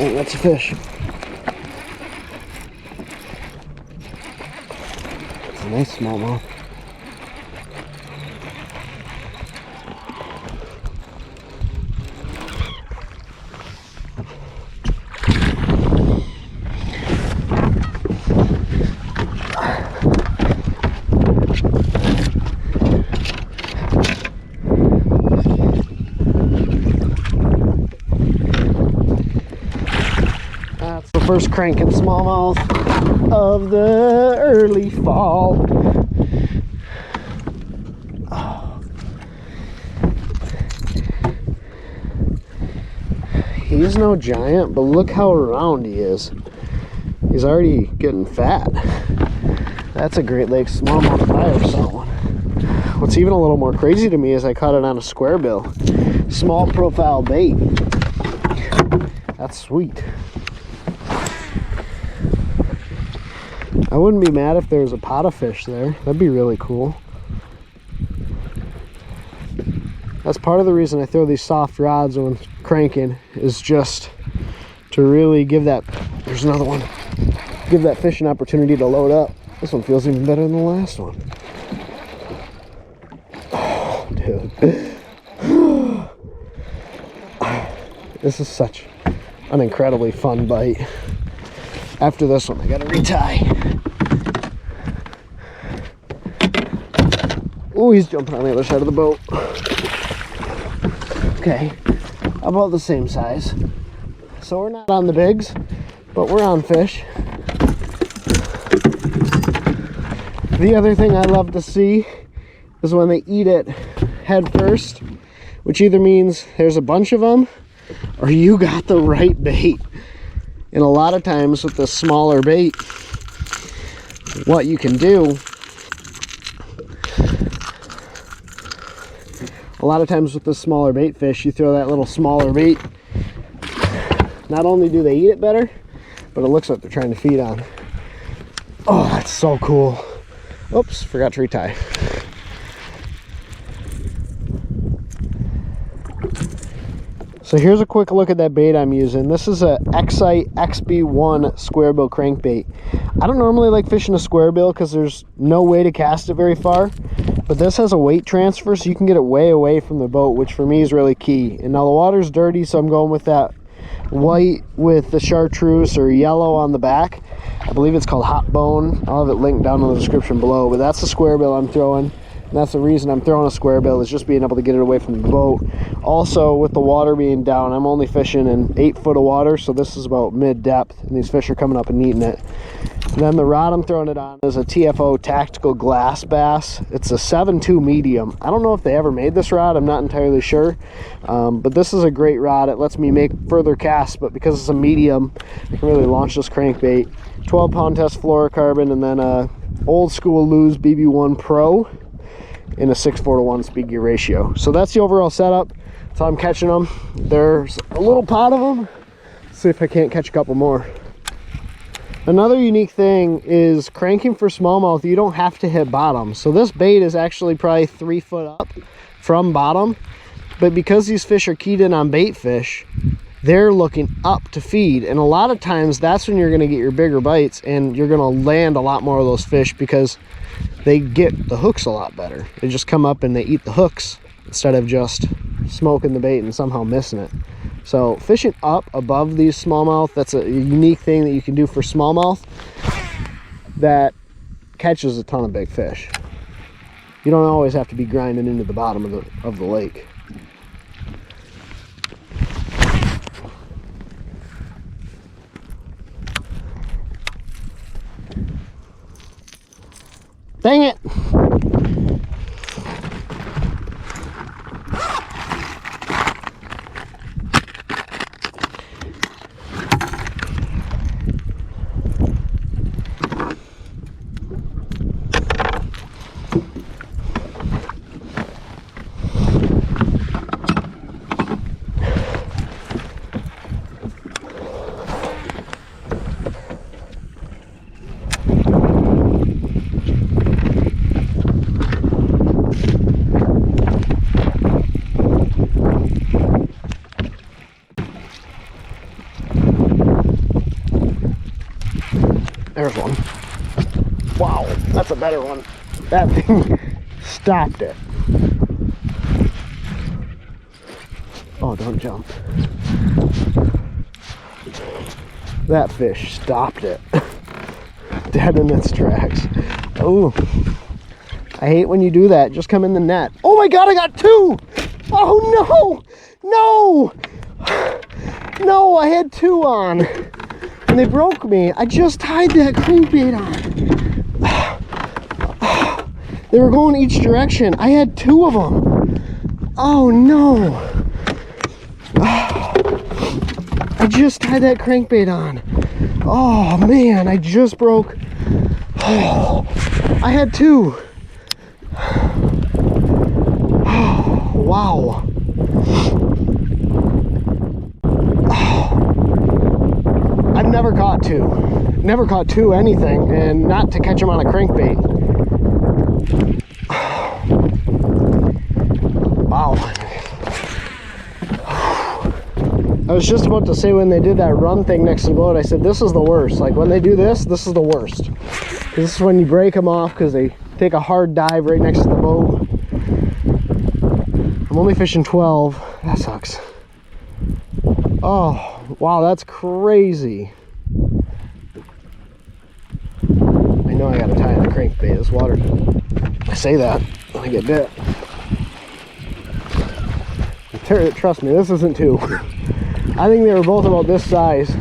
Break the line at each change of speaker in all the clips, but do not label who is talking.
Oh, that's a fish. It's a nice smallmouth. That's the first cranking smallmouth of the early fall. Oh. He's no giant, but look how round he is. He's already getting fat. That's a Great Lakes smallmouth if I ever saw one. What's even a little more crazy to me is I caught it on a square bill. Small profile bait. That's sweet. I wouldn't be mad if there was a pot of fish there. That'd be really cool. That's part of the reason I throw these soft rods when cranking, is just to really give that, there's another one, give that fish an opportunity to load up. This one feels even better than the last one. Oh, dude. This is such an incredibly fun bite. After this one, I gotta retie. Oh, he's jumping on the other side of the boat. Okay, about the same size. So we're not on the bigs, but we're on fish. The other thing I love to see is when they eat it head first, which either means there's a bunch of them or you got the right bait. And a lot of times with the smaller bait, what you can do, a lot of times with the smaller bait fish, you throw that little smaller bait. Not only do they eat it better, but it looks like they're trying to feed on. Oh, that's so cool. Oops, forgot to retie. So here's a quick look at that bait I'm using. This is a Xcite XB1 square bill crankbait. I don't normally like fishing a square bill because there's no way to cast it very far, but this has a weight transfer so you can get it way away from the boat, which for me is really key. And now the water's dirty, so I'm going with that white with the chartreuse or yellow on the back. I believe it's called Hot Bone. I'll have it linked down in the description below, but that's the square bill I'm throwing. And that's the reason I'm throwing a square bill, is just being able to get it away from the boat. Also, with the water being down, I'm only fishing in 8 foot of water, so this is about mid-depth, and these fish are coming up and eating it. And then the rod I'm throwing it on is a TFO Tactical Glass Bass. It's a 7.2 medium. I don't know if they ever made this rod, I'm not entirely sure. But this is a great rod. It lets me make further casts, but because it's a medium, I can really launch this crankbait. 12-pound test fluorocarbon, and then a old school Lew's BB1 Pro in a 6:4:1 speed gear ratio. So that's the overall setup. So I'm catching them. There's a little pot of them. Let's see if I can't catch a couple more. Another unique thing is cranking for smallmouth, you don't have to hit bottom. So this bait is actually probably 3 foot up from bottom, but because these fish are keyed in on bait fish, they're looking up to feed, and a lot of times that's when you're going to get your bigger bites, and you're going to land a lot more of those fish because they get the hooks a lot better. They just come up and they eat the hooks instead of just smoking the bait and somehow missing it. So fishing up above these smallmouth, that's a unique thing that you can do for smallmouth that catches a ton of big fish. You don't always have to be grinding into the bottom of the lake. Dang it! That's a better one. That thing stopped it. Oh, don't jump. That fish stopped it. Dead in its tracks. Oh, I hate when you do that. Just come in the net. Oh my God, I got two. Oh no, no, no, I had two on and they broke me. I just tied that crankbait on. They were going each direction. I had two of them. Oh no. I just tied that crankbait on. Oh man, I just broke. Oh, I had two. Oh, wow. Oh, I've never caught two. Never caught two anything, and not to catch them on a crankbait. Wow. I was just about to say when they did that run thing next to the boat, I said this is the worst. Like when they do this, this is the worst. This is when you break them off because they take a hard dive right next to the boat. I'm only fishing 12. That sucks. Oh, wow, that's crazy. I know I gotta tie in the crankbait. This water, I say that when I get bit. Trust me, this isn't two. I think they were both about this size.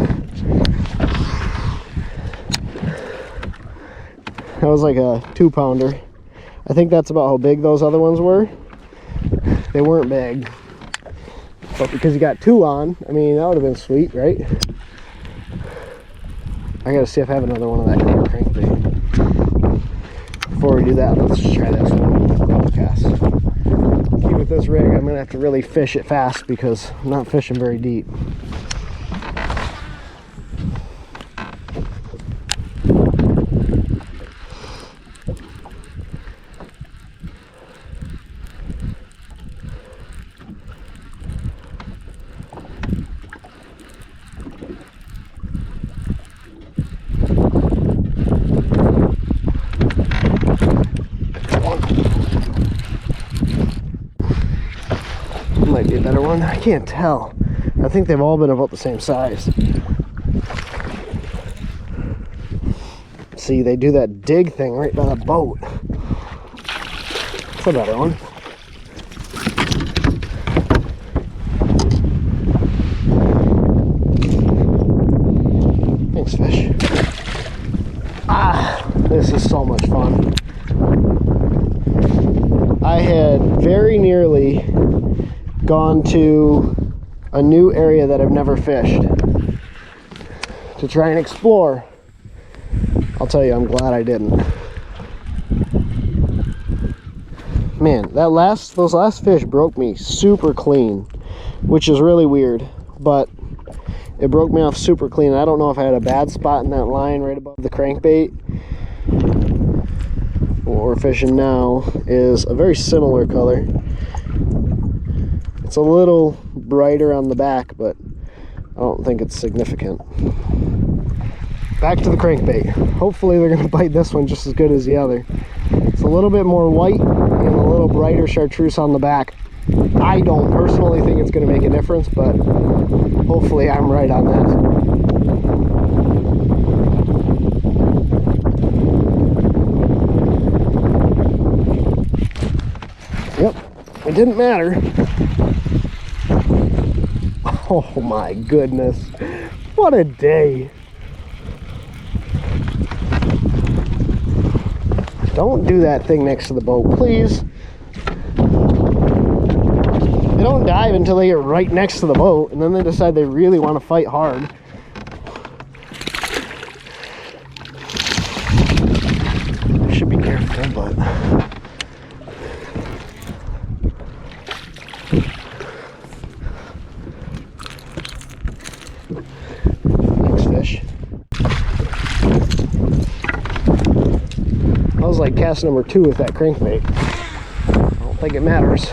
That was like a 2-pounder. I think that's about how big those other ones were. They weren't big. But because you got two on, I mean, that would have been sweet, right? I gotta see if I have another one of that color crankbait. Before we do that, let's just try this one. Couple casts. See, with this rig, I'm gonna have to really fish it fast because I'm not fishing very deep. Might be a better one. I can't tell. I think they've all been about the same size. See, they do that dig thing right by the boat. It's a better one. Thanks, fish. Ah, this is so much fun. I had very nearly gone to a new area that I've never fished to try and explore. I'll tell you, I'm glad I didn't. Man, those last fish broke me super clean, which is really weird, but it broke me off super clean. I don't know if I had a bad spot in that line right above the crankbait. What we're fishing now is a very similar color. It's a little brighter on the back, but I don't think it's significant. Back to the crankbait. Hopefully they're going to bite this one just as good as the other. It's a little bit more white and a little brighter chartreuse on the back. I don't personally think it's going to make a difference, but hopefully I'm right on that. Yep, it didn't matter. Oh my goodness, what a day. Don't do that thing next to the boat, please. They don't dive until they get right next to the boat, and then they decide they really want to fight hard. I should be careful, but... That was like cast number 2 with that crankbait. I don't think it matters.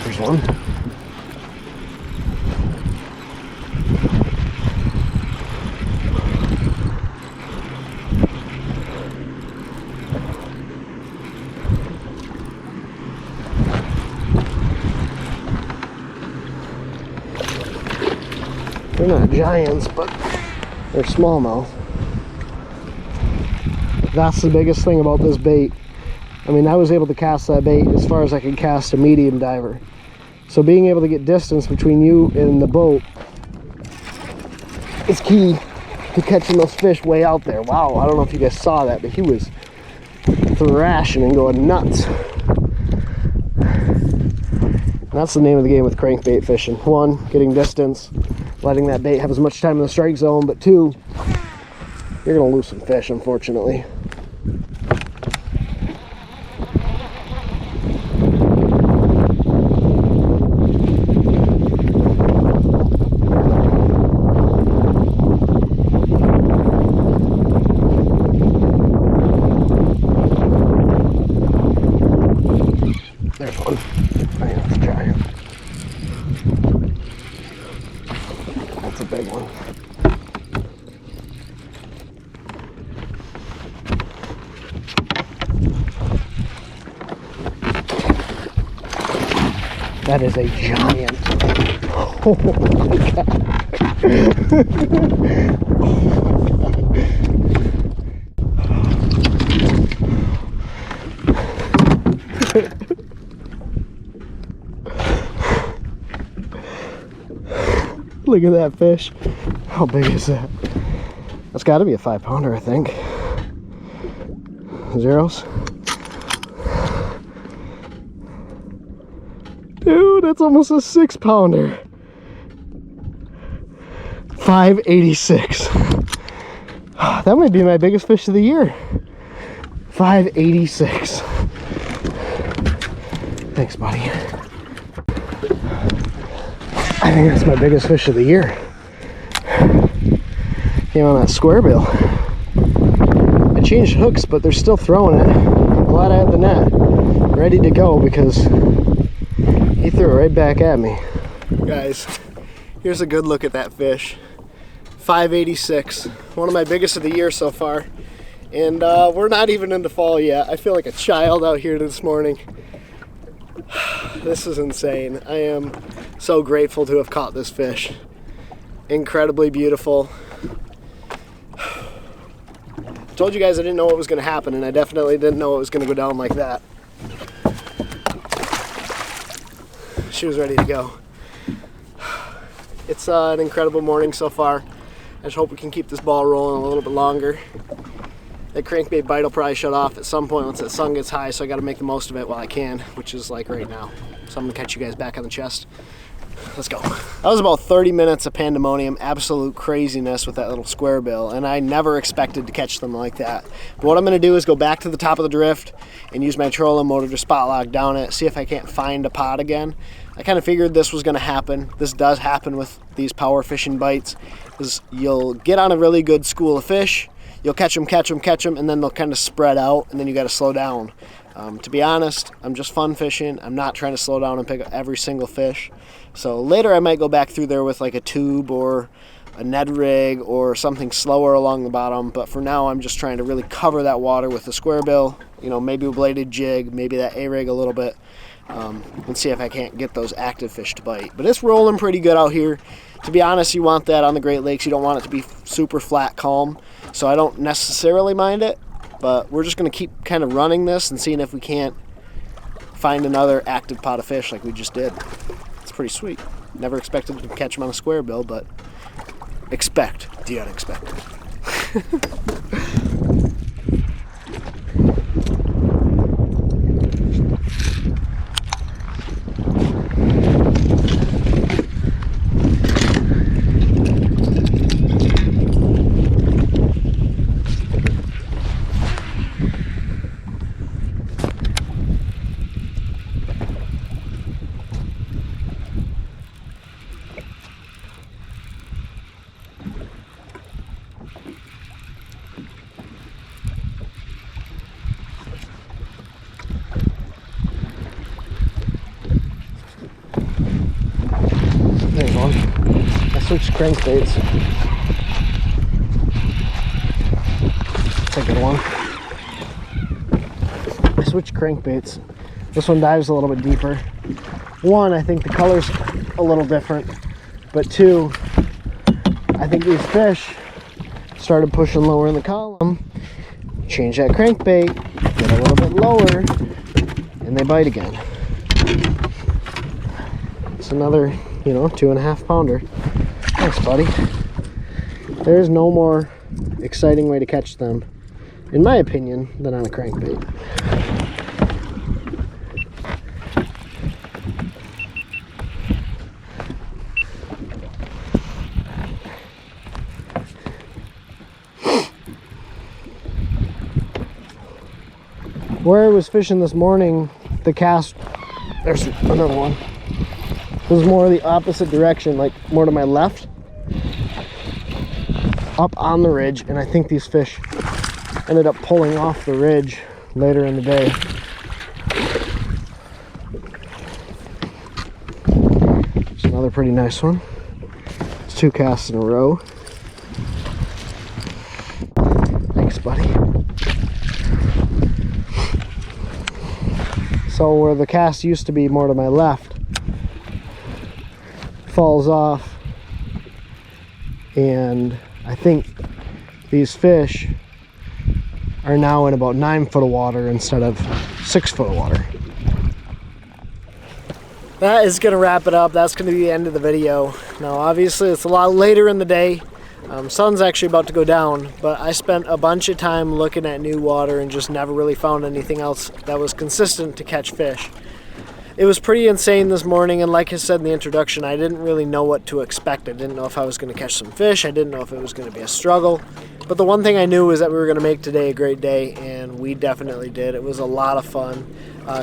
There's one. They're not giants, but they're smallmouth. That's the biggest thing about this bait. I mean, I was able to cast that bait as far as I could cast a medium diver. So being able to get distance between you and the boat is key to catching those fish way out there. Wow, I don't know if you guys saw that, but he was thrashing and going nuts. And that's the name of the game with crankbait fishing. One, getting distance, letting that bait have as much time in the strike zone, but two, you're gonna lose some fish, unfortunately. There's one. I think that's a giant. That's a big one. That is a giant. Oh my God. Look at that fish. How big is that? That's got to be a 5-pounder, I think. Zeros. Dude, that's almost a 6-pounder. 586. That might be my biggest fish of the year. 586. Thanks, buddy. I think that's my biggest fish of the year. Came on that squarebill. I changed hooks, but they're still throwing it. I'm glad I had the net ready to go because he threw it right back at me. Guys, here's a good look at that fish. 586, one of my biggest of the year so far. And we're not even into fall yet. I feel like a child out here this morning. This is insane. I am so grateful to have caught this fish. Incredibly beautiful. Told you guys I didn't know what was going to happen, and I definitely didn't know it was going to go down like that. She was ready to go. It's an incredible morning so far. I just hope we can keep this ball rolling a little bit longer. That crankbait bite will probably shut off at some point once that sun gets high, so I got to make the most of it while I can, which is like right now. So I'm going to catch you guys back on the chest. Let's go. That was about 30 minutes of pandemonium, absolute craziness with that little square bill, and I never expected to catch them like that. But what I'm going to do is go back to the top of the drift and use my trolling motor to spot lock down it, see if I can't find a pod again. I kind of figured this was going to happen. This does happen with these power fishing bites, is you'll get on a really good school of fish, you'll catch them, and then they'll kind of spread out, and then you got to slow down. To be honest, I'm just fun fishing. I'm not trying to slow down and pick up every single fish. So later I might go back through there with like a tube or a Ned rig or something slower along the bottom. But for now, I'm just trying to really cover that water with the square bill, you know, maybe a bladed jig, maybe that A-rig a little bit, and see if I can't get those active fish to bite. But it's rolling pretty good out here. To be honest, you want that on the Great Lakes. You don't want it to be super flat calm. So I don't necessarily mind it. But we're just going to keep kind of running this and seeing if we can't find another active pot of fish like we just did. It's pretty sweet. Never expected to catch them on a square bill, but expect the unexpected. There's one. I switched crankbaits. That's a good one. I switched crankbaits. This one dives a little bit deeper. One, I think the color's a little different, but two, I think these fish started pushing lower in the column. Change that crankbait, get a little bit lower, and they bite again. It's another, 2.5 pounder. Thanks, buddy. There's no more exciting way to catch them, in my opinion, than on a crankbait. Where I was fishing this morning, the cast, there's another one, was more the opposite direction, like more to my left, up on the ridge, and I think these fish ended up pulling off the ridge later in the day. It's another pretty nice one. It's 2 casts in a row. Thanks, buddy. So where the cast used to be more to my left falls off, and I think these fish are now in about 9 foot of water instead of 6 foot of water. That is going to wrap it up. That's going to be the end of the video. Now obviously it's a lot later in the day. Sun's actually about to go down, but I spent a bunch of time looking at new water and just never really found anything else that was consistent to catch fish. It was pretty insane this morning, and like I said in the introduction, I didn't really know what to expect. I didn't know if I was going to catch some fish. I didn't know if it was going to be a struggle. But the one thing I knew was that we were going to make today a great day, and we definitely did. It was a lot of fun.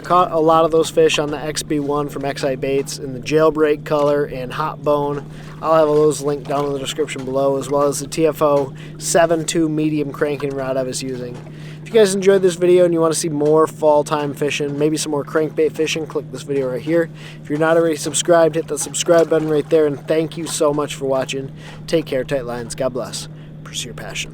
Caught a lot of those fish on the XB1 from Xcite Baits in the jailbreak color and hot bone. I'll have all those linked down in the description below, as well as the TFO 7.2 medium cranking rod I was using. If you guys enjoyed this video and you want to see more fall time fishing, maybe some more crankbait fishing, click this video right here. If you're not already subscribed, hit the subscribe button right there, and thank you so much for watching. Take care, tight lines. God bless. Pursue your passion.